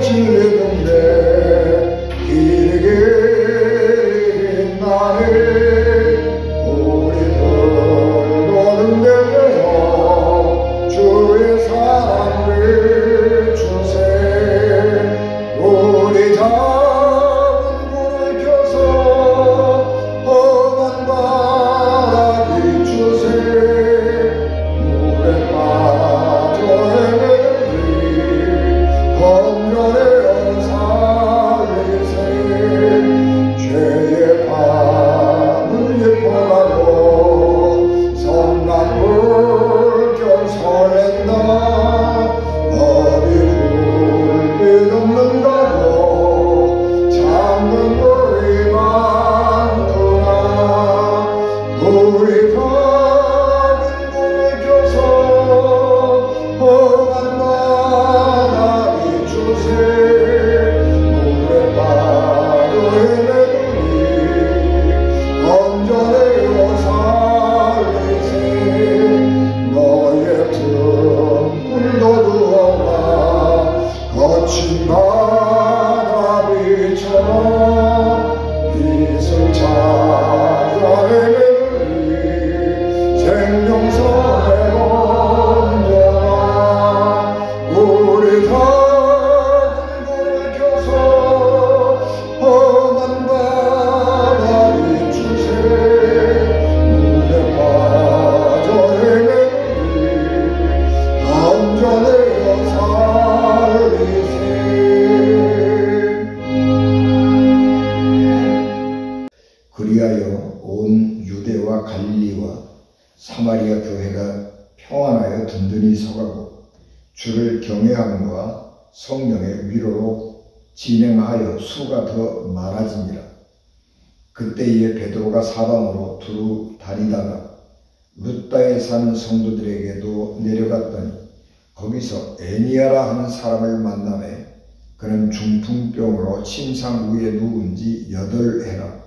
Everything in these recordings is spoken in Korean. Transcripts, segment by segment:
지르던데 길게 나를 우리들 노는 데요 주의 사랑을 주세 우리 작은 불을 켜서 험한 바람이 주세 물에 빠져 헤매리 검열에 살리세 죄의 밤을 예뻐하고 성난 물결 설렌다 어디 불빛 없는가요 잠든 물이 많구나 우리 작은 불을 켜서 험한 바람이 주세 물에 빠져 헤매더니 건져내어 살리세 너의 등불 거두어라 거친 바람이처럼 빛을 찾아 헤매더니 생명선에 얹어라 우리 작은 불을 켜서 험한 바람이 주세 물에 빠져 헤매더니 건져내어 살리세 그리하여 온 유대와 갈릴리와 사마리아 교회가 평안하여 든든히 서가고 주를 경외함과 성령의 위로로 진행하여 수가 더 많아지니라. 그때에 베드로가 사방으로 두루 다니다가 룻다에 사는 성도들에게도 내려갔더니 거기서 에니야라 하는 사람을 만나매 그는 중풍병으로 침상 위에 누운 지 8해라.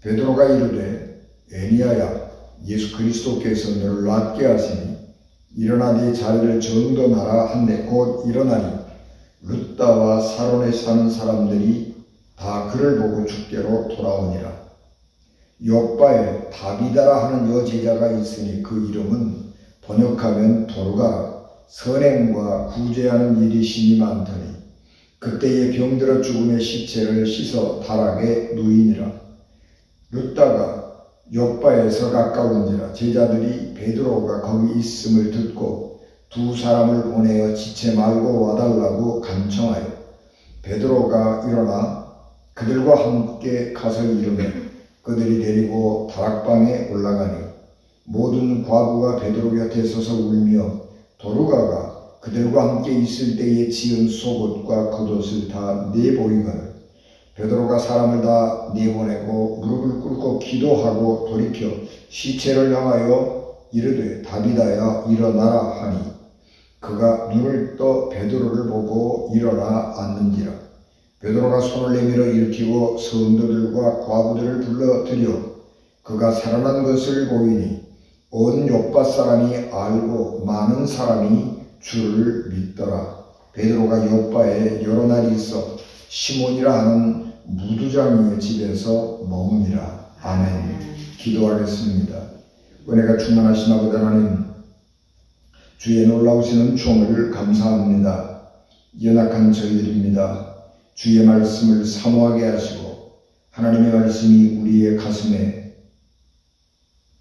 베드로가 이르되 에니야야 예수 그리스도께서 너를 낫게 하시니 일어나 네 자리를 정돈하라 한데 곧 일어나니 룻다와 사론에 사는 사람들이 다 그를 보고 주께로 돌아오니라. 욥바에 다비다라 하는 여제자가 있으니 그 이름은 번역하면 도르가 선행과 구제하는 일이 심히 많더니 그때에 병들어 죽음의 시체를 씻어 다락에 누이니라. 룻다가 욥바에서 가까운지라 제자들이 베드로가 거기 있음을 듣고 두 사람을 보내어 지체 말고 와달라고 간청하여 베드로가 일어나 그들과 함께 가서 이르매 그들이 데리고 다락방에 올라가니 모든 과부가 베드로 곁에 서서 울며 도르가가 그들과 함께 있을 때에 지은 속옷과 겉옷을 다 내보이거늘 베드로가 사람을 다 내보내고 무릎을 꿇고 기도하고 돌이켜 시체를 향하여 이르되 다비다야 일어나라 하니 그가 눈을 떠 베드로를 보고 일어나 앉는지라. 베드로가 손을 내밀어 일으키고 성도들과 과부들을 불러들여 그가 살아난 것을 보이니 온 욥바 사람이 알고 많은 사람이 주를 믿더라. 베드로가 욥바에 여러 날 있어 시몬이라 하는 무두장이의 집에서 머무니라. 아멘. 기도하겠습니다. 은혜가 충만하신 아버지 하나님, 주의 놀라우신 은총을 감사합니다. 연약한 저희들입니다. 주의 말씀을 사모하게 하시고 하나님의 말씀이 우리의 가슴에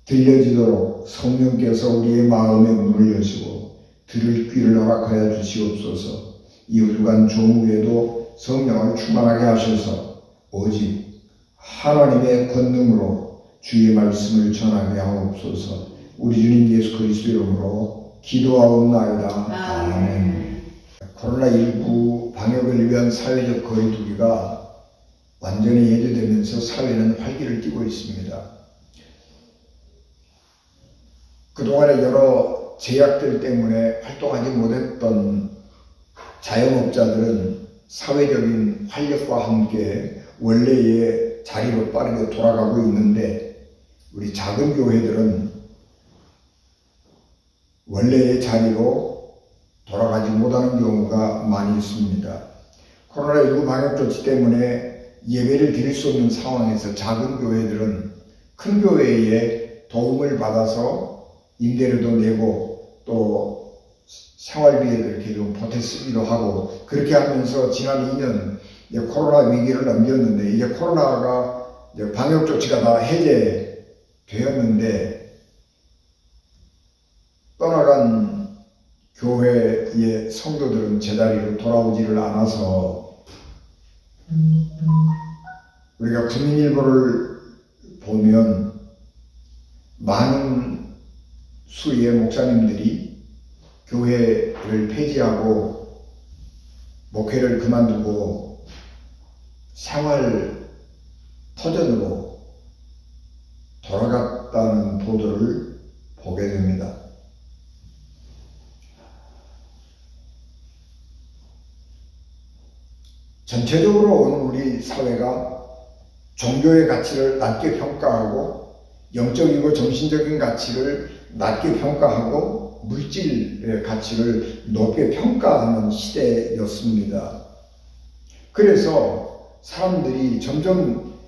들려지도록 성령께서 우리의 마음의 문을 여시고 들을 귀를 허락하여 주시옵소서. 이 훌륭한 종후에도 성령을 충만하게 하셔서 오직 하나님의 권능으로 주의 말씀을 전하게 하옵소서. 우리 주님 예수 그리스도 이름으로 기도하옵나이다. 아멘. 코로나19 방역을 위한 사회적 거리두기가 완전히 해제되면서 사회는 활기를 띠고 있습니다. 그동안에 여러 제약들 때문에 활동하지 못했던 자영업자들은 사회적인 활력과 함께 원래의 자리로 빠르게 돌아가고 있는데 우리 작은 교회들은 원래의 자리로 돌아가지 못하는 경우가 많이 있습니다. 코로나19 방역 조치 때문에 예배를 드릴 수 없는 상황에서 작은 교회들은 큰 교회의 도움을 받아서 임대료도 내고 또 생활비에 이렇게 좀 보태 쓰기도 하고, 그렇게 하면서 지난 2년 코로나 위기를 넘겼는데, 이제 코로나가 이제 방역 조치가 다 해제되었는데 떠나간 교회의 성도들은 제자리로 돌아오지를 않아서, 우리가 국민일보를 보면 많은 수의 목사님들이 교회를 폐지하고 목회를 그만두고 생활 터전으로 돌아갔다는 보도를 보게 됩니다. 전체적으로 오늘 우리 사회가 종교의 가치를 낮게 평가하고 영적이고 정신적인 가치를 낮게 평가하고 물질의 가치를 높게 평가하는 시대였습니다. 그래서 사람들이 점점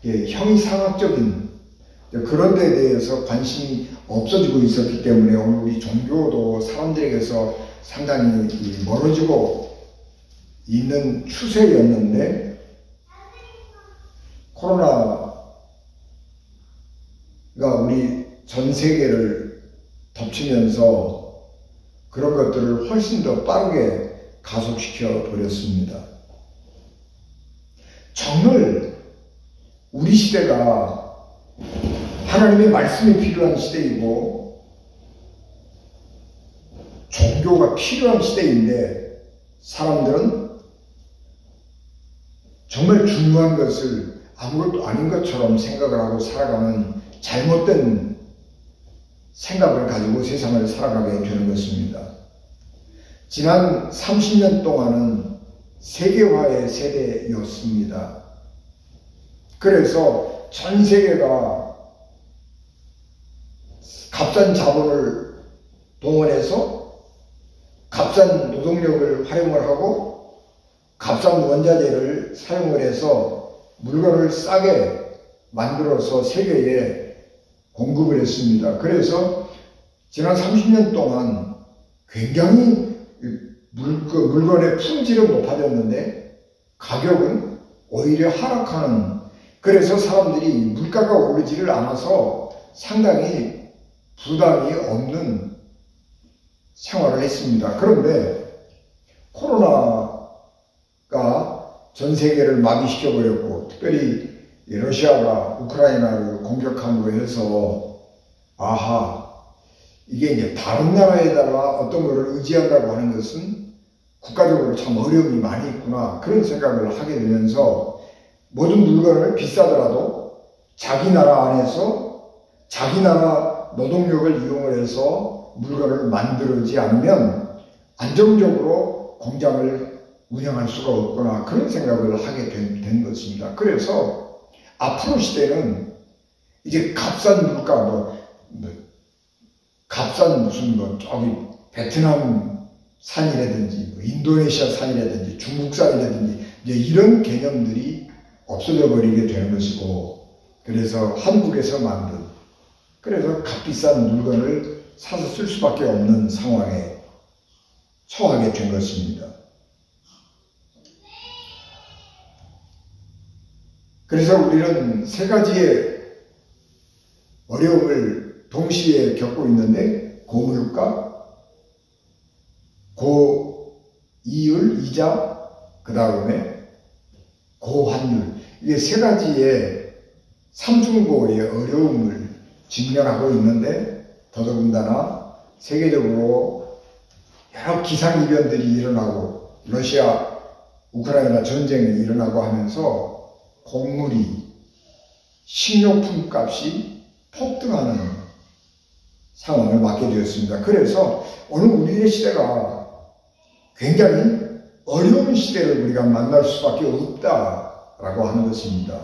형이상학적인 그런 데에 대해서 관심이 없어지고 있었기 때문에 오늘 우리 종교도 사람들에게서 상당히 멀어지고 있는 추세였는데, 코로나가 우리 전 세계를 덮치면서 그런 것들을 훨씬 더 빠르게 가속시켜 버렸습니다. 정말 우리 시대가 하나님의 말씀이 필요한 시대이고 종교가 필요한 시대인데, 사람들은 정말 중요한 것을 아무것도 아닌 것처럼 생각을 하고 살아가는 잘못된 생각을 가지고 세상을 살아가게 되는 것입니다. 지난 30년 동안은 세계화의 세대였습니다. 그래서 전 세계가 값싼 자본을 동원해서 값싼 노동력을 활용을 하고 값싼 원자재를 사용을 해서 물건을 싸게 만들어서 세계에 공급을 했습니다. 그래서 지난 30년 동안 굉장히 물건의 품질은 높아졌는데 가격은 오히려 하락하는, 그래서 사람들이 물가가 오르지를 않아서 상당히 부담이 없는 생활을 했습니다. 그런데 코로나가 전 세계를 마비시켜버렸고, 특별히 러시아가 우크라이나를 공격함으로 해서 이게 이제 다른 나라에다가 어떤 것을 의지한다고 하는 것은 국가적으로 참 어려움이 많이 있구나, 그런 생각을 하게 되면서 모든 물건을 비싸더라도 자기 나라 안에서 자기 나라 노동력을 이용을 해서 물건을 만들지 않으면 안정적으로 공장을 운영할 수가 없구나, 그런 생각을 하게 된 것입니다. 그래서 앞으로 시대는 이제 값싼 물가, 값싼 무슨 저기 베트남 산이라든지 인도네시아 산이라든지 중국 산이라든지 이제 이런 개념들이 없어져 버리게 되는 것이고, 그래서 한국에서 만든, 그래서 값비싼 물건을 사서 쓸 수밖에 없는 상황에 처하게 된 것입니다. 그래서 우리는 세 가지의 어려움을 동시에 겪고 있는데, 고물가, 고이율, 이자, 그 다음에 고환율, 이게 세 가지의 삼중고의 어려움을 직면하고 있는데, 더더군다나 세계적으로 여러 기상이변들이 일어나고 러시아, 우크라이나 전쟁이 일어나고 하면서 곡물이, 식료품 값이 폭등하는 상황을 맞게 되었습니다. 그래서 오늘 우리의 시대가 굉장히 어려운 시대를 우리가 만날 수밖에 없다라고 하는 것입니다.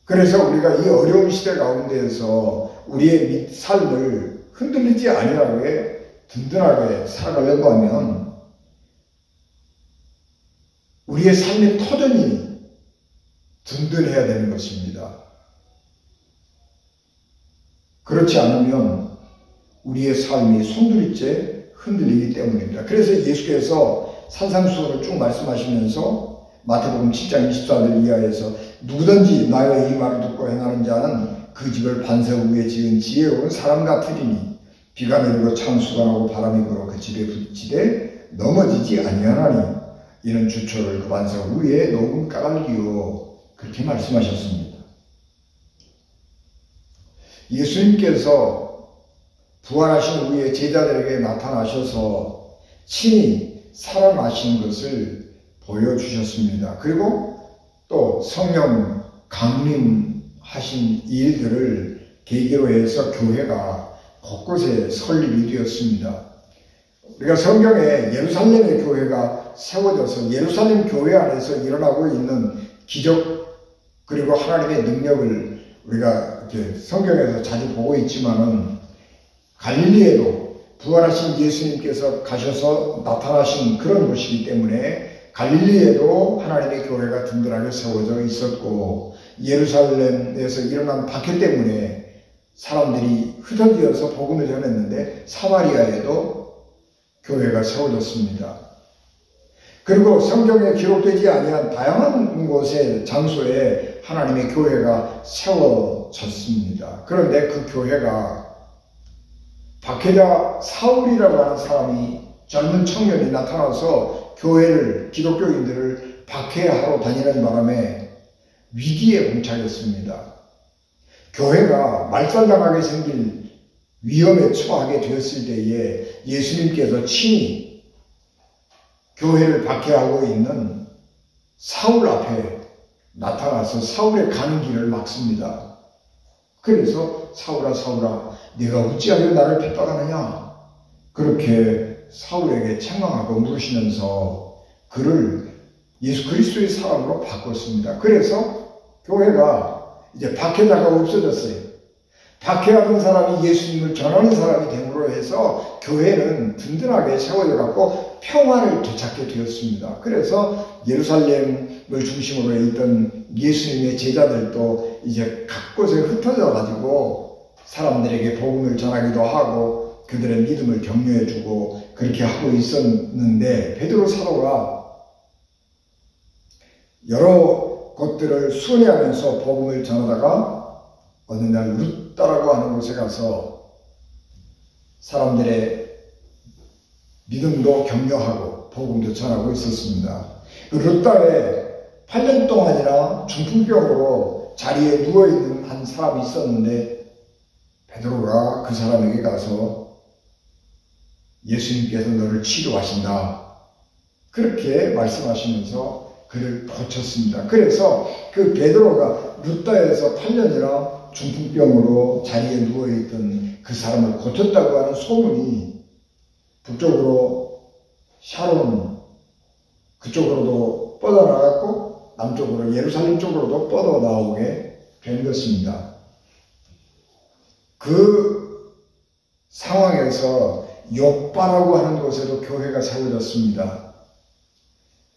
그래서 우리가 이 어려운 시대 가운데에서 우리의 삶을 흔들리지 아니하게 든든하게 살아가려고 하면 우리의 삶의 터전이 든든해야 되는 것입니다. 그렇지 않으면 우리의 삶이 송두리째 흔들리기 때문입니다. 그래서 예수께서 산상수훈을 쭉 말씀하시면서 마태복음 7장 24절 이하에서 누구든지 나의 이 말을 듣고 행하는 자는 그 집을 반석 위에 지은 지혜로운 사람 같으리니 비가 내리고 창수가 나고 바람이 불어 그 집에 부딪히되 넘어지지 아니하나니 이는 주초를 그 반석 위에 놓은 까닭이요. 그렇게 말씀하셨습니다. 예수님께서 부활하신 후에 제자들에게 나타나셔서 친히 살아나신 것을 보여주셨습니다. 그리고 또 성령 강림하신 일들을 계기로 해서 교회가 곳곳에 설립이 되었습니다. 우리가 성경에 예루살렘의 교회가 세워져서 예루살렘 교회 안에서 일어나고 있는 기적 그리고 하나님의 능력을 우리가 이렇게 성경에서 자주 보고 있지만은 갈릴리에도 부활하신 예수님께서 가셔서 나타나신 그런 곳이기 때문에 갈릴리에도 하나님의 교회가 든든하게 세워져 있었고 예루살렘에서 일어난 박해 때문에 사람들이 흩어지어서 복음을 전했는데 사마리아에도 교회가 세워졌습니다. 그리고 성경에 기록되지 아니한 다양한 곳에 장소에 하나님의 교회가 세워졌습니다. 그런데 그 교회가 박해자 사울이라고 하는 사람이 젊은 청년이 나타나서 교회를 기독교인들을 박해하러 다니는 바람에 위기에 봉착했습니다. 교회가 말살당하게 생길 위험에 처하게 되었을 때에 예수님께서 친히 교회를 박해하고 있는 사울 앞에 나타나서 사울의 가는 길을 막습니다. 그래서 사울아 사울아 네가 어찌하여 나를 핍박하느냐 그렇게 사울에게 책망하고 물으시면서 그를 예수 그리스도의 사람으로 바꿨습니다. 그래서 교회가 이제 박해자가 없어졌어요. 박해하던 사람이 예수님을 전하는 사람이 됨으로 해서 교회는 든든하게 세워져 갖고 평화를 되찾게 되었습니다. 그래서 예루살렘을 중심으로 있던 예수님의 제자들도 이제 각 곳에 흩어져 가지고 사람들에게 복음을 전하기도 하고 그들의 믿음을 격려해 주고 그렇게 하고 있었는데 베드로 사도가 여러 곳들을 순회하면서 복음을 전하다가 어느 날 루따라고 하는 곳에 가서 사람들의 믿음도 격려하고 복음도 전하고 있었습니다. 그 루따에 8년 동안이나 중풍병으로 자리에 누워있는 한 사람이 있었는데 베드로가 그 사람에게 가서 예수님께서 너를 치료하신다 그렇게 말씀하시면서 그를 고쳤습니다. 그래서 그 베드로가 루따에서 8년이나 중풍병으로 자리에 누워있던 그 사람을 고쳤다고 하는 소문이 북쪽으로 샤론 그쪽으로도 뻗어나갔고 남쪽으로 예루살렘 쪽으로도 뻗어나오게 된 것입니다. 그 상황에서 욥바라고 하는 곳에도 교회가 세워졌습니다.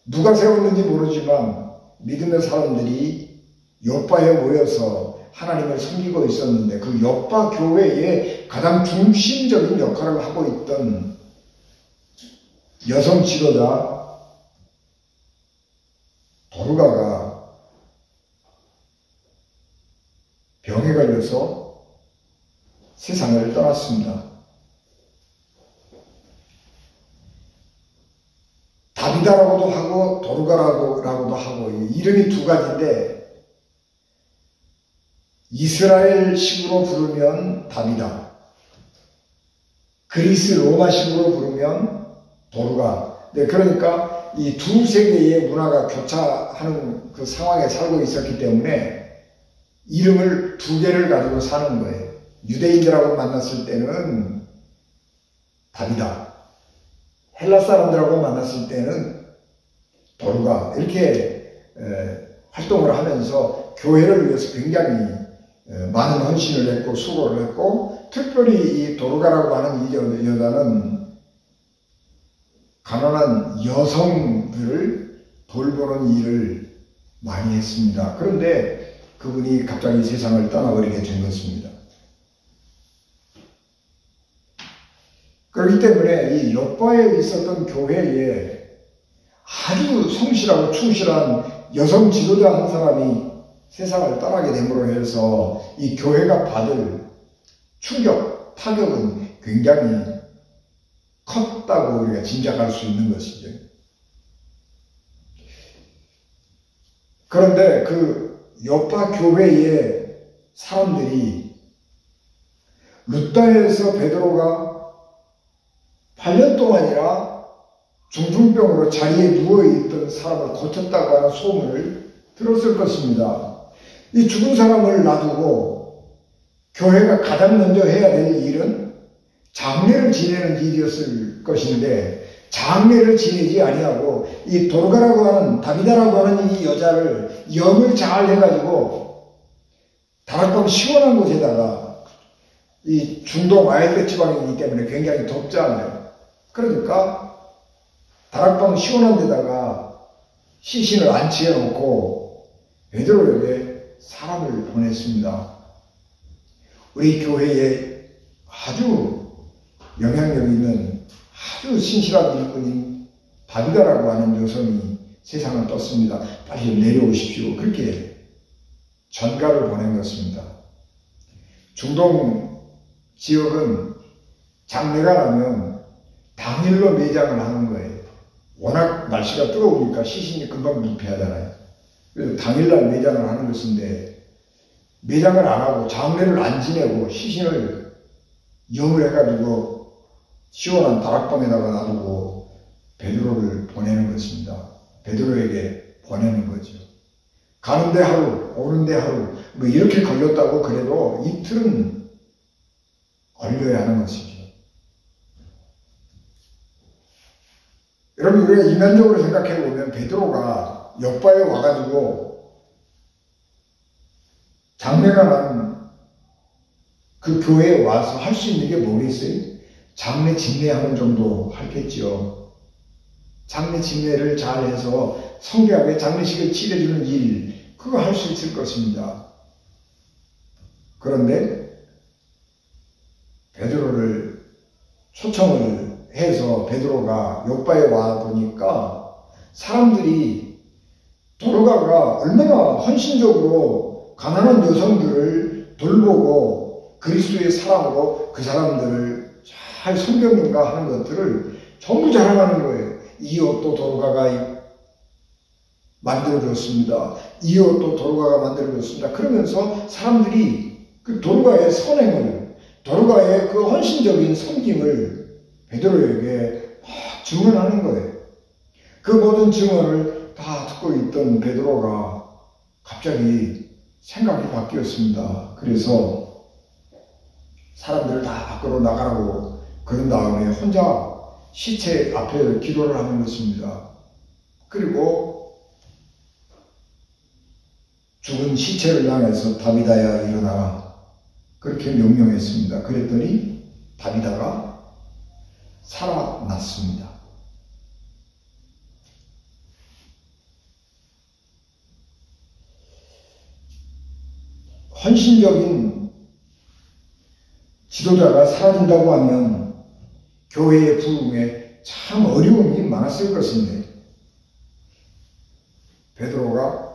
누가 세웠는지 모르지만 믿음의 사람들이 욥바에 모여서 하나님을 섬기고 있었는데 그 욥바 교회의 가장 중심적인 역할을 하고 있던 여성 지도자 도르가가 병에 걸려서 세상을 떠났습니다. 다비다라고도 하고 도르가라고도 하고 이름이 두 가지인데 이스라엘식으로 부르면 다비다, 그리스 로마식으로 부르면 도르가. 네, 그러니까 이 두 세계의 문화가 교차하는 그 상황에 살고 있었기 때문에 이름을 두 개를 가지고 사는 거예요. 유대인들하고 만났을 때는 다비다, 헬라 사람들하고 만났을 때는 도르가 이렇게 활동을 하면서 교회를 위해서 굉장히 많은 헌신을 했고 수고를 했고 특별히 이 도르가라고 하는 이 여자는 가난한 여성들을 돌보는 일을 많이 했습니다. 그런데 그분이 갑자기 세상을 떠나버리게 된 것입니다. 그렇기 때문에 이 요바에 있었던 교회에 아주 성실하고 충실한 여성 지도자 한 사람이 세상을 떠나게 됨으로 해서 이 교회가 받을 충격, 타격은 굉장히 컸다고 우리가 짐작할 수 있는 것이죠. 그런데 그 요바 교회의 사람들이 루다에서 베드로가 8년 동안이나 중풍병으로 자리에 누워있던 사람을 고쳤다고 하는 소문을 들었을 것입니다. 이 죽은 사람을 놔두고 교회가 가장 먼저 해야 될 일은 장례를 지내는 일이었을 것인데 장례를 지내지 아니하고 이 도르가라고 하는 다비다라고 하는 이 여자를 염을 잘 해가지고 다락방 시원한 곳에다가 이 중동 아이드 지방이기 때문에 굉장히 덥잖아요. 그러니까 다락방 시원한 데다가 시신을 안치해 놓고 베드로에게 사람을 보냈습니다. 우리 교회에 아주 영향력 있는 아주 신실한 일꾼인 다비다라고 하는 여성이 세상을 떴습니다. 빨리 좀 내려오십시오. 그렇게 전가를 보낸 것입니다. 중동 지역은 장례가 나면 당일로 매장을 하는 거예요. 워낙 날씨가 뜨거우니까 시신이 금방 부패하잖아요. 그래서 당일날 매장을 하는 것인데 매장을 안 하고 장례를 안 지내고 시신을 염을 해가지고 시원한 다락방에다가 놔두고 베드로를 보내는 것입니다. 베드로에게 보내는 거죠. 가는데 하루, 오는데 하루, 뭐 이렇게 걸렸다고 그래도 이틀은 걸려야 하는 것이죠. 여러분, 우리가 인간적으로 생각해 보면 베드로가 요바에 와가지고 장례가 난 그 교회에 와서 할 수 있는 게 뭐겠어요? 장례 진례하는 정도 하겠죠. 장례 진례를 잘해서 성대하게 장례식을 치러주는 일, 그거 할 수 있을 것입니다. 그런데 베드로를 초청을 해서 베드로가 요바에 와 보니까 사람들이 도르가가 얼마나 헌신적으로 가난한 여성들을 돌보고 그리스도의 사랑으로 그 사람들을 잘 섬겼는가 하는 것들을 전부 자랑하는 거예요. 이 옷도 도르가가 만들어줬습니다. 이 옷도 도르가가 만들어줬습니다. 그러면서 사람들이 그 도르가의 선행을, 도르가의 그 헌신적인 섬김을 베드로에게 막 증언하는 거예요. 그 모든 증언을 다 듣고 있던 베드로가 갑자기 생각이 바뀌었습니다. 그래서 사람들을 다 밖으로 나가라고 그런 다음에 혼자 시체 앞에 기도를 하는 것입니다. 그리고 죽은 시체를 향해서 다비다야 일어나, 그렇게 명령했습니다. 그랬더니 다비다가 살아났습니다. 헌신적인 지도자가 사라진다고 하면 교회의 부흥에 참 어려움이 많았을 것인데 베드로가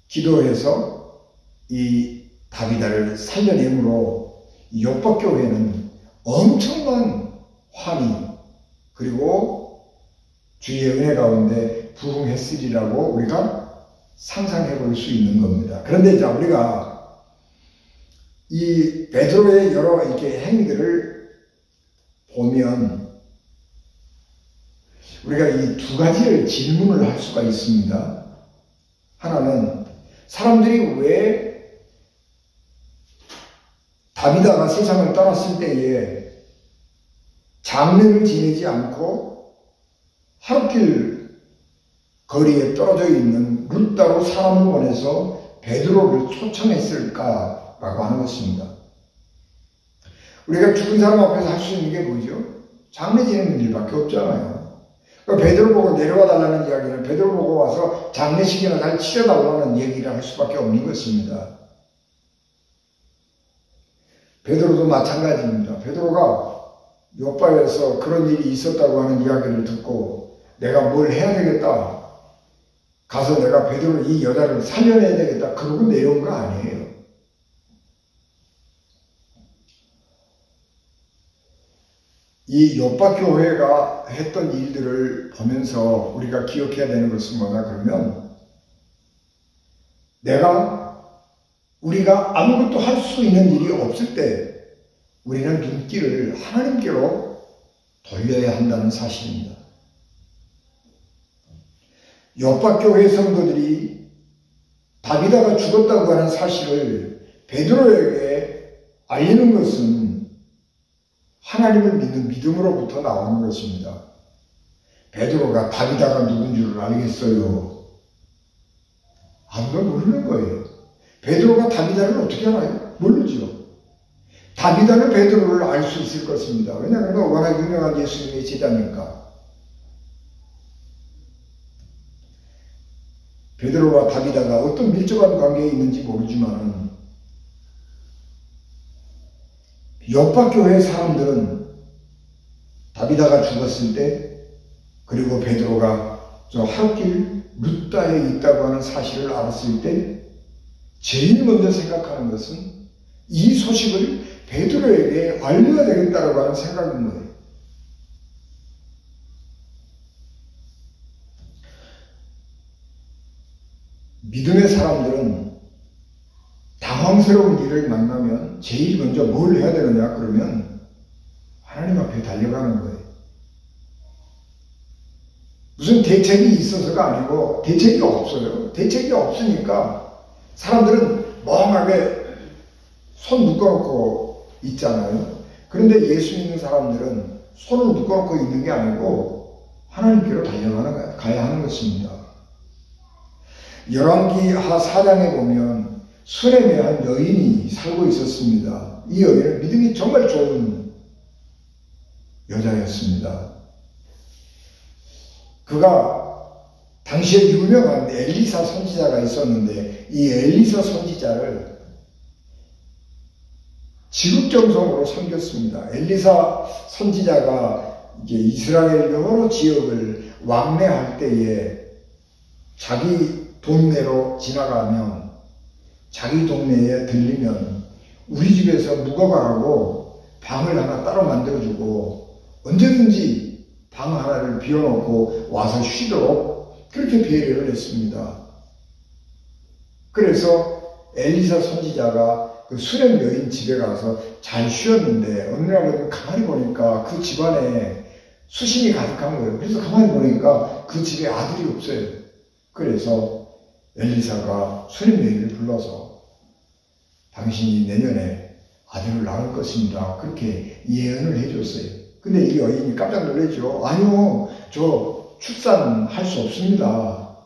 기도해서 이 다비다를 살려내므로 요바 교회는 엄청난 환희 그리고 주의 은혜 가운데 부흥했으리라고 우리가 상상해 볼 수 있는 겁니다. 그런데 자, 우리가 이 베드로의 여러 이렇게 행위들을 보면 우리가 이 두 가지를 질문을 할 수가 있습니다. 하나는 사람들이 왜 다비다가 세상을 떠났을 때에 장례를 지내지 않고 하루길 거리에 떨어져 있는 루다로 사람을 보내서 베드로를 초청했을까라고 하는 것입니다. 우리가 죽은 사람 앞에서 할 수 있는 게 뭐죠? 장례 지내는 일밖에 없잖아요. 그러니까 베드로 보고 내려와 달라는 이야기는 베드로 보고 와서 장례식이나 잘 치러달라는 얘기를 할 수밖에 없는 것입니다. 베드로도 마찬가지입니다. 베드로가 요바에서 그런 일이 있었다고 하는 이야기를 듣고 내가 뭘 해야 되겠다. 가서 내가 베드로 이 여자를 살려내야 되겠다. 그러고 내려온 거 아니에요. 이 요바 교회가 했던 일들을 보면서 우리가 기억해야 되는 것은 뭐냐 그러면 우리가 아무것도 할 수 있는 일이 없을 때 우리는 눈길을 하나님께로 돌려야 한다는 사실입니다. 요바 교회 성도들이 다비다가 죽었다고 하는 사실을 베드로에게 알리는 것은 하나님을 믿는 믿음으로부터 나오는 것입니다. 베드로가 다비다가 누군 줄 알겠어요? 아무도 모르는 거예요. 베드로가 다비다를 어떻게 알아요? 모르죠. 다비다는 베드로를 알 수 있을 것입니다. 왜냐하면 워낙 유명한 예수님의 제자니까. 베드로와 다비다가 어떤 밀접한 관계에 있는지 모르지만 요바 교회 사람들은 다비다가 죽었을 때 그리고 베드로가 저 하길 루다에 있다고 하는 사실을 알았을 때 제일 먼저 생각하는 것은 이 소식을 베드로에게 알려야 되겠다라고 하는 생각인 거예요. 믿음의 사람들은 당황스러운 일을 만나면 제일 먼저 뭘 해야 되느냐 그러면 하나님 앞에 달려가는 거예요. 무슨 대책이 있어서가 아니고 대책이 없어요. 대책이 없으니까 사람들은 멍하게 손 묶어놓고 있잖아요. 그런데 예수 믿는 사람들은 손을 묶어놓고 있는 게 아니고 하나님께로 가야 하는 것입니다. 열왕기하 4장에 보면 수렘에 한 여인이 살고 있었습니다. 이 여인은 믿음이 정말 좋은 여자였습니다. 그가 당시에 유명한 엘리사 선지자가 있었는데 이 엘리사 선지자를 지극정성으로 섬겼습니다. 엘리사 선지자가 이제 이스라엘 여러 지역을 왕래할 때에 자기 동네로 지나가면 자기 동네에 들리면 우리 집에서 묵어가라고 방을 하나 따로 만들어주고 언제든지 방 하나를 비워놓고 와서 쉬도록 그렇게 배려를 했습니다. 그래서 엘리사 선지자가 그 수렘 여인 집에 가서 잘 쉬었는데 어느 날은 가만히 보니까 그 집안에 수심이 가득한 거예요. 그래서 가만히 보니까 그 집에 아들이 없어요. 그래서 엘리사가 수렘 여인을 불러서 당신이 내년에 아들을 낳을 것입니다. 그렇게 예언을 해줬어요. 근데 이 여인이 깜짝 놀랐죠. 아니요, 저 출산할 수 없습니다.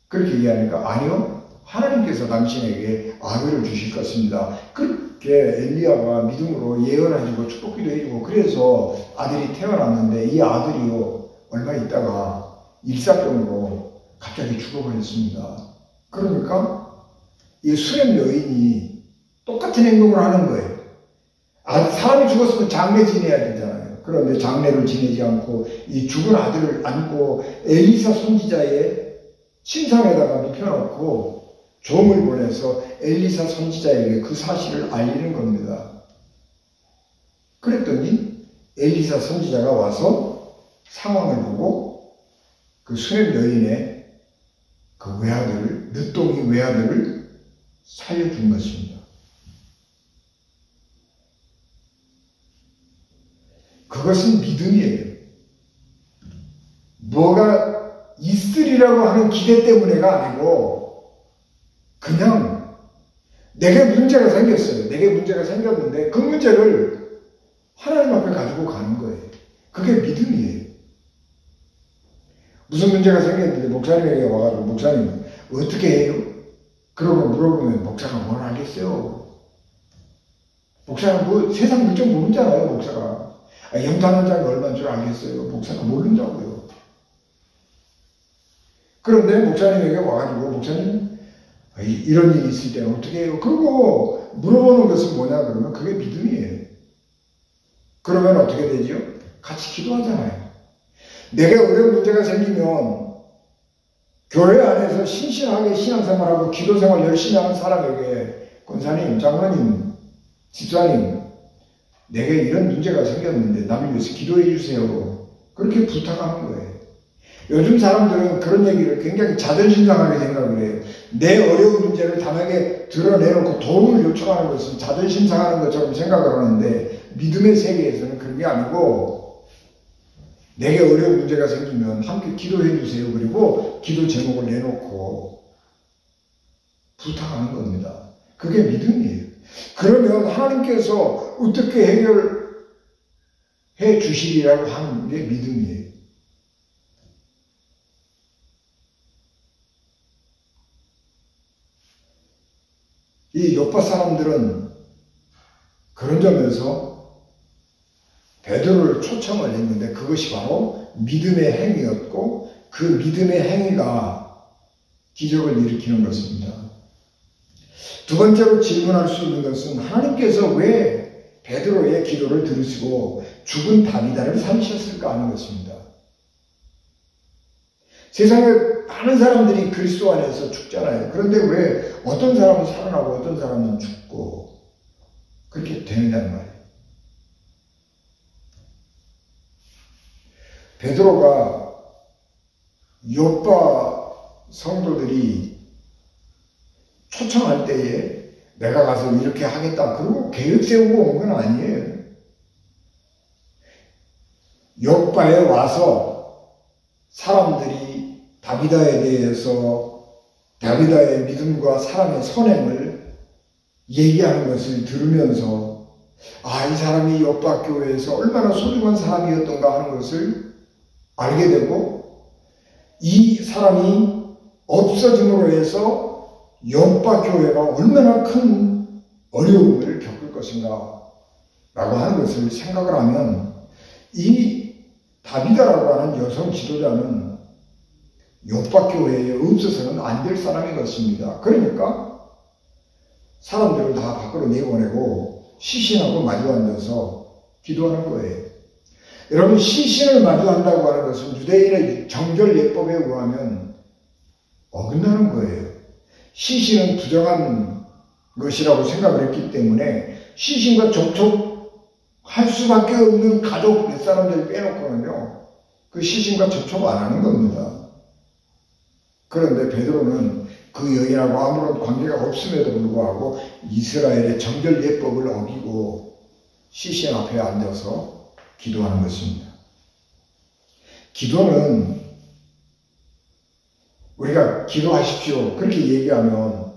그렇게 얘기하니까 아니요, 하나님께서 당신에게 아들을 주실 것입니다. 그렇게 엘리야가 믿음으로 예언해주고 축복기도 해주고 그래서 아들이 태어났는데 이 아들이요 얼마 있다가 일사병으로 갑자기 죽어버렸습니다. 그러니까 이 수렘 여인이 똑같은 행동을 하는 거예요. 사람이 죽었으면 장례 지내야 되잖아요. 그런데 장례를 지내지 않고 이 죽은 아들을 안고 엘리사 선지자의 침상에다가 눕혀놓고 종을 보내서 엘리사 선지자에게 그 사실을 알리는 겁니다. 그랬더니 엘리사 선지자가 와서 상황을 보고 그 수렘 여인의 그 외아들을, 늦둥이 외아들을 살려준 것입니다. 그것은 믿음이에요. 뭐가 있으리라고 하는 기대 때문에가 아니고 그냥 내게 문제가 생겼어요. 내게 문제가 생겼는데 그 문제를 하나님 앞에 가지고 가는 거예요. 그게 믿음이에요. 무슨 문제가 생겼는데 목사님에게 와가지고 목사님 어떻게 해요? 그러고 물어보면 목사가 뭘 알겠어요? 목사는 뭐 세상 물정 모르잖아요. 목사가. 영탄원장이 얼마인 줄 알겠어요? 목사가 모른다고요. 그런데 목사님에게 와가지고 목사님 이런 일이 있을 때는 어떻게 해요? 그리고 물어보는 것은 뭐냐 그러면 그게 믿음이에요. 그러면 어떻게 되죠? 같이 기도하잖아요. 내가 어려운 문제가 생기면 교회 안에서 신실하게 신앙생활하고 기도생활 열심히 하는 사람에게 권사님, 장로님, 집사님 내게 이런 문제가 생겼는데 남을 위해서 기도해 주세요. 그렇게 부탁하는 거예요. 요즘 사람들은 그런 얘기를 굉장히 자존심 상하게 생각을 해요. 내 어려운 문제를 남에게 드러내놓고 도움을 요청하는 것은 자존심 상하는 것처럼 생각을 하는데 믿음의 세계에서는 그런 게 아니고 내게 어려운 문제가 생기면 함께 기도해 주세요. 그리고 기도 제목을 내놓고 부탁하는 겁니다. 그게 믿음이에요. 그러면 하나님께서 어떻게 해결해 주시리라고 하는 게 믿음이에요. 이 요파 사람들은 그런 점에서 베드로를 초청을 했는데 그것이 바로 믿음의 행위였고 그 믿음의 행위가 기적을 일으키는 것입니다. 두 번째로 질문할 수 있는 것은 하나님께서 왜 베드로의 기도를 들으시고 죽은 다비다를 살리셨을까 하는 것입니다. 세상에 많은 사람들이 그리스도 안에서 죽잖아요. 그런데 왜 어떤 사람은 살아나고 어떤 사람은 죽고 그렇게 되느냐는 말이에요. 베드로가 요파 성도들이 초청할 때에 내가 가서 이렇게 하겠다 그러고 계획 세우고 온 건 아니에요. 요파에 와서 사람들이 다비다에 대해서 다비다의 믿음과 사랑의 선행을 얘기하는 것을 들으면서 이 사람이 요파 교회에서 얼마나 소중한 사람이었던가 하는 것을 알게 되고 이 사람이 없어짐으로 해서 요파 교회가 얼마나 큰 어려움을 겪을 것인가 라고 하는 것을 생각을 하면 이 다비다라고 하는 여성 지도자는 요파 교회에 없어서는 안 될 사람인 것입니다. 그러니까 사람들을 다 밖으로 내보내고 시신하고 마주 앉아서 기도하는 거예요. 여러분 시신을 마주한다고 하는 것은 유대인의 정결 예법에 의하면 어긋나는 거예요. 시신은 부정한 것이라고 생각을 했기 때문에 시신과 접촉할 수밖에 없는 가족 몇 사람들 빼놓고는요 그 시신과 접촉 안 하는 겁니다. 그런데 베드로는 그 여인하고 아무런 관계가 없음에도 불구하고 이스라엘의 정결 예법을 어기고 시신 앞에 앉아서 기도하는 것입니다. 기도는 우리가 기도하십시오 그렇게 얘기하면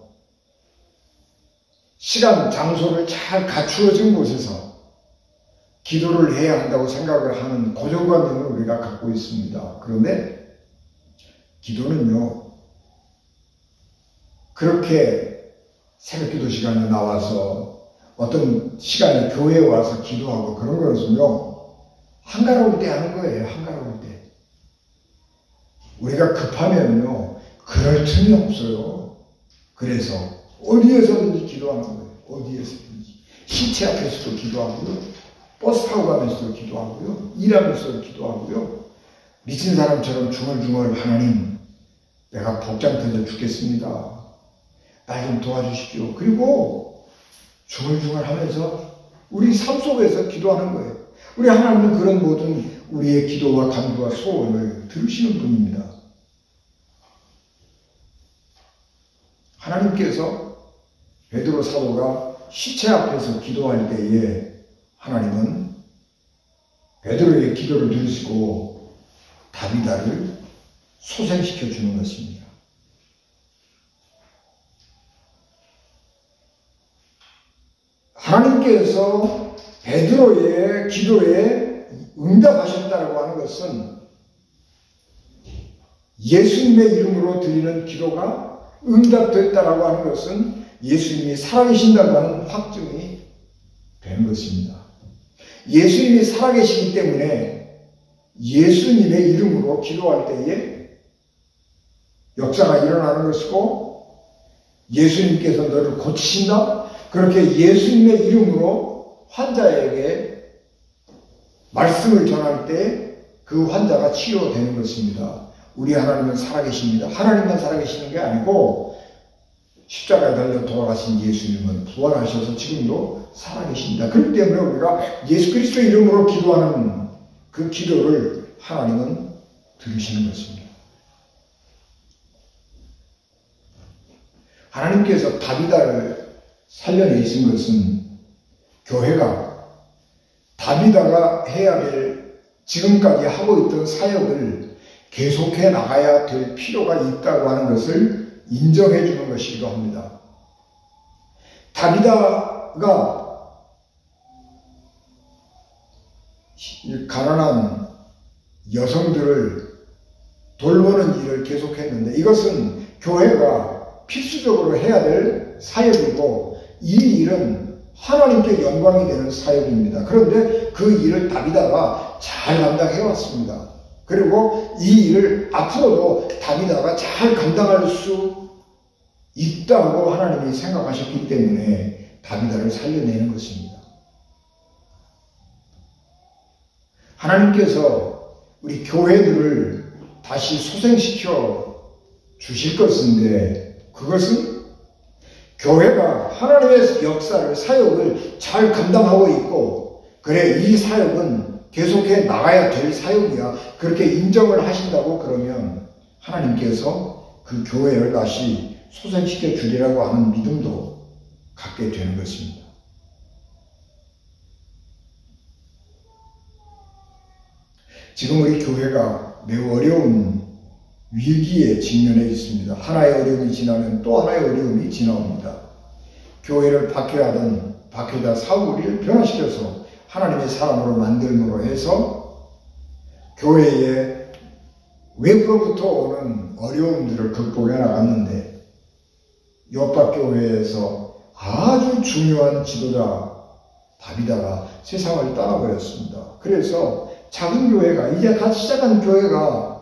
시간, 장소를 잘 갖추어진 곳에서 기도를 해야 한다고 생각을 하는 고정관념을 우리가 갖고 있습니다. 그런데 기도는요 그렇게 새벽기도 시간에 나와서 어떤 시간에 교회에 와서 기도하고 그런 것은요 한가로울 때 하는 거예요. 한가로울 때 우리가 급하면요 그럴 틈이 없어요. 그래서 어디에서든지 기도하는 거예요. 어디에서든지 시체 앞에서도 기도하고요 버스 타고 가면서도 기도하고요 일하면서도 기도하고요 미친 사람처럼 중얼중얼 하나님 내가 복장 터져 죽겠습니다. 나 좀 도와주십시오. 그리고 중얼중얼 하면서 우리 삶 속에서 기도하는 거예요. 우리 하나님은 그런 모든 우리의 기도와 간구와 소원을 들으시는 분입니다. 하나님께서 베드로 사도가 시체 앞에서 기도할 때에 하나님은 베드로의 기도를 들으시고 다비다를 소생시켜 주는 것입니다. 하나님께서 베드로의 기도에 응답하셨다고 하는 것은 예수님의 이름으로 드리는 기도가 응답됐다라고 하는 것은 예수님이 살아계신다고 하는 확증이 되는 것입니다. 예수님이 살아계시기 때문에 예수님의 이름으로 기도할 때에 역사가 일어나는 것이고 예수님께서 너를 고치신다? 그렇게 예수님의 이름으로 환자에게 말씀을 전할 때 그 환자가 치료되는 것입니다. 우리 하나님은 살아계십니다. 하나님만 살아계시는 게 아니고 십자가에 달려 돌아가신 예수님은 부활하셔서 지금도 살아계십니다. 그렇기 때문에 우리가 예수 그리스도 이름으로 기도하는 그 기도를 하나님은 들으시는 것입니다. 하나님께서 다비다를 살려내신 것은 교회가 다비다가 해야 될 지금까지 하고 있던 사역을 계속해 나가야 될 필요가 있다고 하는 것을 인정해 주는 것이기도 합니다. 다비다가 가난한 여성들을 돌보는 일을 계속했는데 이것은 교회가 필수적으로 해야 될 사역이고 이 일은 하나님께 영광이 되는 사역입니다. 그런데 그 일을 다비다가 잘 감당해 왔습니다. 그리고 이 일을 앞으로도 다비다가 잘 감당할 수 있다고 하나님이 생각하셨기 때문에 다비다를 살려내는 것입니다. 하나님께서 우리 교회들을 다시 소생시켜 주실 것인데 그것은 교회가 하나님의 역사를, 사역을 잘 감당하고 있고 그래 이 사역은 계속해 나가야 될 사역이야. 그렇게 인정을 하신다고 그러면 하나님께서 그 교회를 다시 소생시켜 주리라고 하는 믿음도 갖게 되는 것입니다. 지금 우리 교회가 매우 어려운 위기에 직면해 있습니다. 하나의 어려움이 지나면 또 하나의 어려움이 지나옵니다. 교회를 박해다 사울을 변화시켜서 하나님의 사람으로 만들므로 해서 교회에 외부로부터 오는 어려움들을 극복해 나갔는데 요압교회에서 아주 중요한 지도자 다비다가 세상을 떠나버렸습니다. 그래서 작은 교회가 이제 갓 시작한 교회가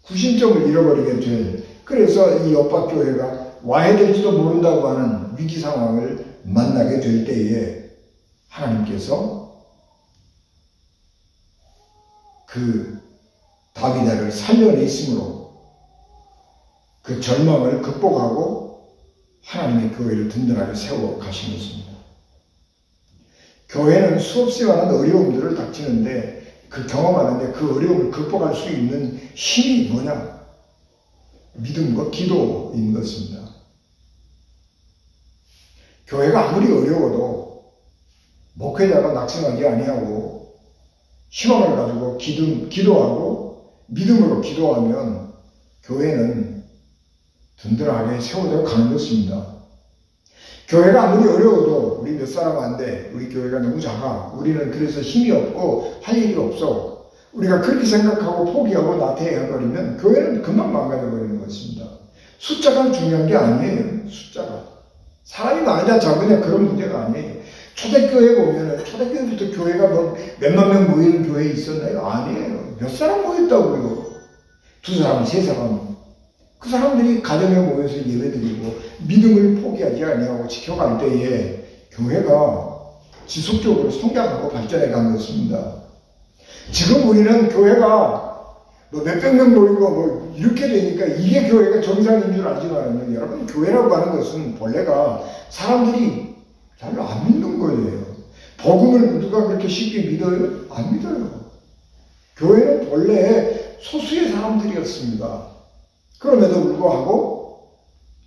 구심점을 잃어버리게 될 그래서 이 요압교회가 와야 될지도 모른다고 하는 위기 상황을 만나게 될 때에 하나님께서 그 다비다를 살려내심으로 그 절망을 극복하고 하나님의 교회를 든든하게 세워 가신 것입니다. 교회는 수없이 많은 어려움들을 닥치는데 그 경험하는데 그 어려움을 극복할 수 있는 힘이 뭐냐? 믿음과 기도인 것입니다. 교회가 아무리 어려워도 목회자가 낙심하지 아니하고 희망을 가지고 기도하고 믿음으로 기도하면 교회는 든든하게 세워져 가는 것입니다. 교회가 아무리 어려워도 우리 몇 사람 안 돼. 우리 교회가 너무 작아. 우리는 그래서 힘이 없고 할 일이 없어. 우리가 그렇게 생각하고 포기하고 나태해버리면 교회는 금방 망가져버리는 것입니다. 숫자가 중요한 게 아니에요. 숫자가. 사람이 많으냐 적으냐 그런 문제가 아니에요. 초대교회 보면은 초대교회부터 교회가 뭐 몇만 명 모이는 교회 있었나요? 아니에요. 몇 사람 모였다고요. 2사람, 3사람. 그 사람들이 가정에 모여서 예배드리고 믿음을 포기하지 아니하고 지켜갈 때에 교회가 지속적으로 성장하고 발전해 간 것입니다. 지금 우리는 교회가 뭐 몇백 명 모이고 뭐 이렇게 되니까 이게 교회가 정상인 줄 알지만요. 여러분 교회라고 하는 것은 본래가 사람들이 잘 안 믿는 거예요. 복음을 누가 그렇게 쉽게 믿어요? 안 믿어요. 교회는 본래 소수의 사람들이었습니다. 그럼에도 불구하고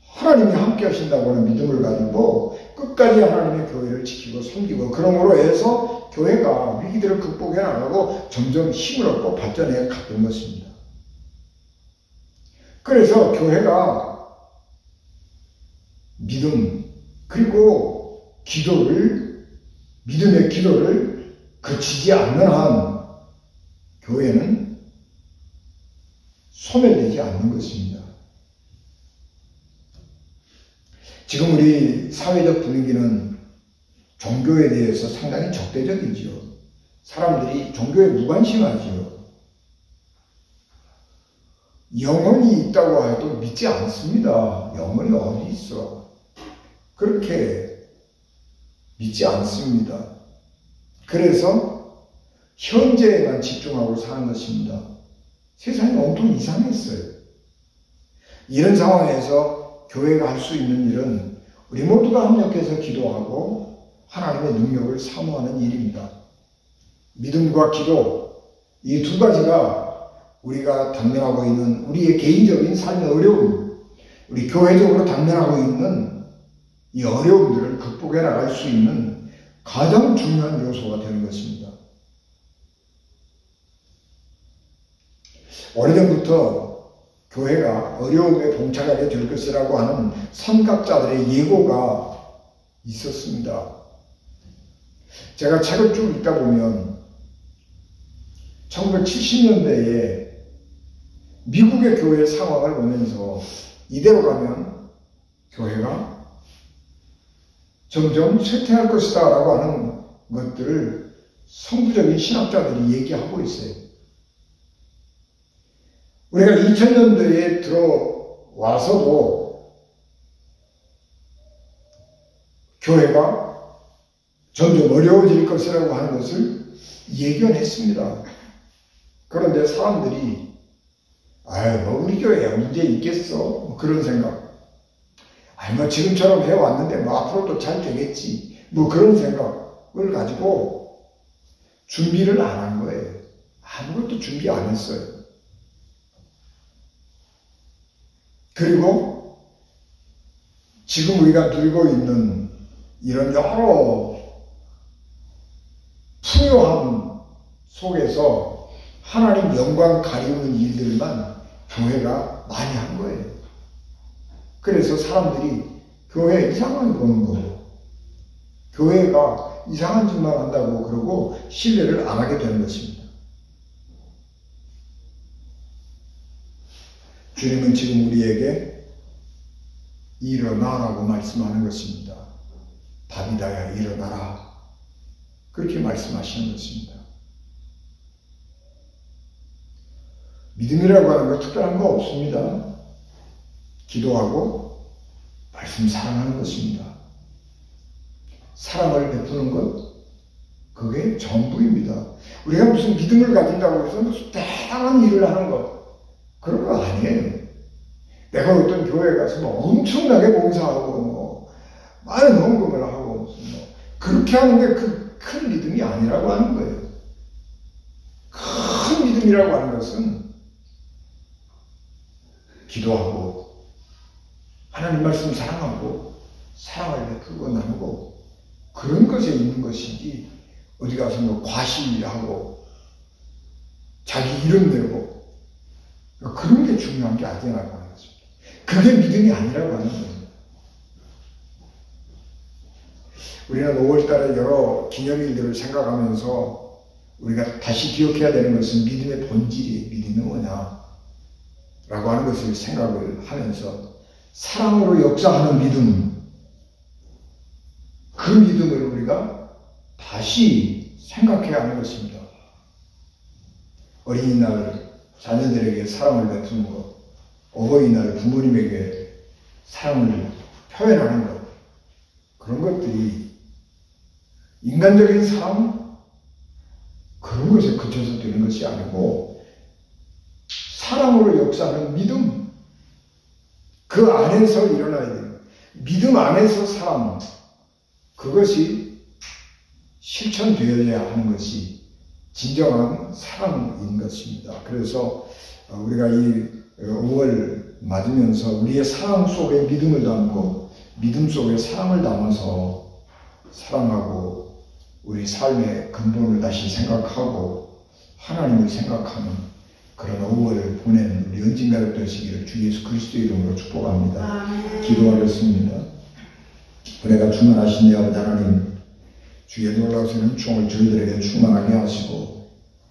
하나님이 함께 하신다고 하는 믿음을 가지고 끝까지 하나님의 교회를 지키고 섬기고 그러므로 해서 교회가 위기들을 극복해 나가고 점점 힘을 얻고 발전해 갔던 것입니다. 그래서 교회가 믿음 그리고 믿음의 기도를 그치지 않는 한 교회는 소멸되지 않는 것입니다. 지금 우리 사회적 분위기는 종교에 대해서 상당히 적대적이지요. 사람들이 종교에 무관심하지요. 영혼이 있다고 해도 믿지 않습니다. 영혼이 어디 있어? 그렇게 믿지 않습니다. 그래서 현재에만 집중하고 사는 것입니다. 세상이 온통 이상했어요. 이런 상황에서 교회가 할 수 있는 일은 우리 모두가 합력해서 기도하고 하나님의 능력을 사모하는 일입니다. 믿음과 기도, 이 두 가지가 우리가 당면하고 있는 우리의 개인적인 삶의 어려움, 우리 교회적으로 당면하고 있는 이 어려움들을 극복해 나갈 수 있는 가장 중요한 요소가 되는 것입니다. 오래전부터 교회가 어려움에 봉착하게 될 것이라고 하는 선각자들의 예고가 있었습니다. 제가 책을 쭉 읽다 보면 1970년대에 미국의 교회 상황을 보면서 이대로 가면 교회가 점점 쇠퇴할 것이다 라고 하는 것들을 성부적인 신학자들이 얘기하고 있어요. 우리가 2000년대에 들어와서도 교회가 점점 어려워질 것이라고 하는 것을 예견했습니다. 그런데 사람들이 우리 교회야 문제 있겠어? 뭐 그런 생각. 지금처럼 해왔는데 앞으로도 잘 되겠지. 뭐 그런 생각을 가지고 준비를 안 한 거예요. 아무것도 준비 안 했어요. 그리고 지금 우리가 누리고 있는 이런 여러 풍요함 속에서 하나님 영광 가리우는 일들만 교회가 많이 한 거예요. 그래서 사람들이 교회 이상하게 보는 거예요. 교회가 이상한 짓만 한다고 그러고 신뢰를 안 하게 되는 것입니다. 주님은 지금 우리에게 일어나라고 말씀하는 것입니다. 다비다야 일어나라. 그렇게 말씀하시는 것입니다. 믿음이라고 하는 거 특별한 거 없습니다. 기도하고 말씀 사랑하는 것입니다. 사랑을 베푸는 것, 그게 전부입니다. 우리가 무슨 믿음을 가진다고 해서 무슨 대단한 일을 하는 것, 그런 거 아니에요. 내가 어떤 교회에 가서 엄청나게 봉사하고 많은 헌금을 하고 그렇게 하는 게 그 큰 믿음이 아니라고 하는 거예요. 큰 믿음이라고 하는 것은 기도하고 하나님 말씀 사랑하고 사랑을 베풀고 나누고 그런 것에 있는 것이지 어디 가서 과시하고 자기 이름 내고 그런 게 중요한 게 아니라고 하는 것입니다. 그게 믿음이 아니라고 하는 거예요. 우리는 5월달에 여러 기념일들을 생각하면서 우리가 다시 기억해야 되는 것은 믿음의 본질이 믿음이 뭐냐 라고 하는 것을 생각을 하면서 사랑으로 역사하는 믿음, 그 믿음을 우리가 다시 생각해야 하는 것입니다. 어린이날 자녀들에게 사랑을 베푸는 것, 어버이날 부모님에게 사랑을 표현하는 것, 그런 것들이 인간적인 사랑, 그런 것에 그쳐서 되는 것이 아니고 사랑으로 역사하는 믿음, 그 안에서 일어나야 돼요. 믿음 안에서 사랑, 그것이 실천되어야 하는 것이 진정한 사랑인 것입니다. 그래서 우리가 이 5월 맞으면서 우리의 사랑 속에 믿음을 담고 믿음 속에 사랑을 담아서 사랑하고 우리 삶의 근본을 다시 생각하고 하나님을 생각하는 그런 5월을 보내는 우리 언진가족 되시기를 주 예수 그리스도의 이름으로 축복합니다. 기도하겠습니다. 은혜가 충만하신 내 아버지 하나님, 주의 놀라우신 은총을 저희들에게 충만하게 하시고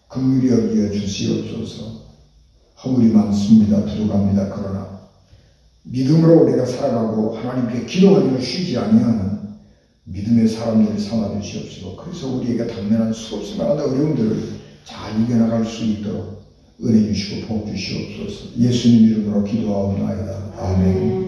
긍휼히 여기어 주시옵소서. 허물이 많습니다. 부족합니다. 그러나 믿음으로 우리가 살아가고 하나님께 기도하며 쉬지 아니하는 믿음의 사람들을 삼아 주시옵시고, 그래서 우리에게 당면한 수없이 많은 어려움들을 잘 이겨나갈 수 있도록 은혜 주시고 복 주시옵소서. 예수님 이름으로 기도하옵나이다. 아멘.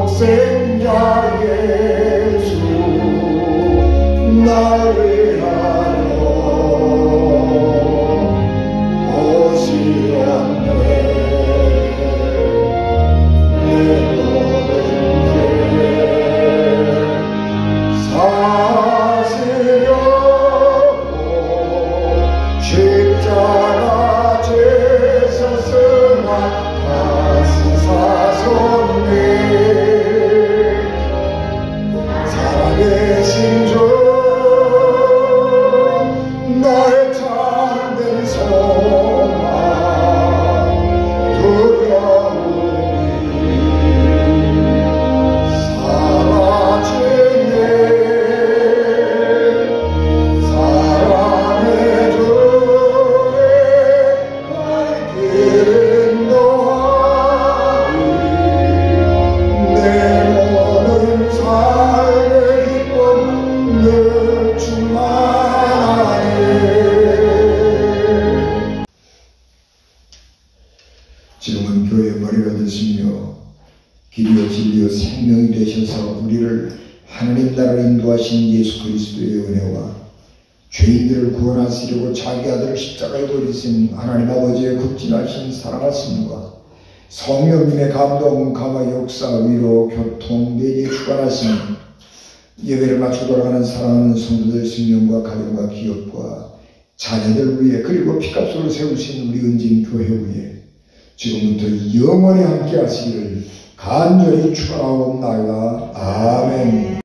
복생자 예수 나를 하러 오시었네. 내 모든 죄 사시려고 십자가 죄서 쓰나 다시 사셨네. 살아계신 주 나의 참된 소망 두려움이 사라지네. 사랑의 주의 발길은 너하리. 내 모든 삶의 기쁨 늘 충만하네. 지금은 교회의 머리가 되시며 길이요 진리요 생명이 되셔서 우리를 하나님 나라로 인도하신 예수 그리스도의 은혜와 죄인들을 구원하시려고 자기 아들을 십자가에 돌리신 하나님 아버지의 극진하신 사랑하심과 성령님의 감동, 감화, 역사, 위로, 교통, 내지에 주관하신 예배를 마치고 돌아가는 사랑하는 성도들 생명과 가정과 기업과 자녀들 위에 그리고 피값으로 세우신 우리 은진 교회 위에 지금부터 영원히 함께 하시기를 간절히 축원하옵나이다. 아멘.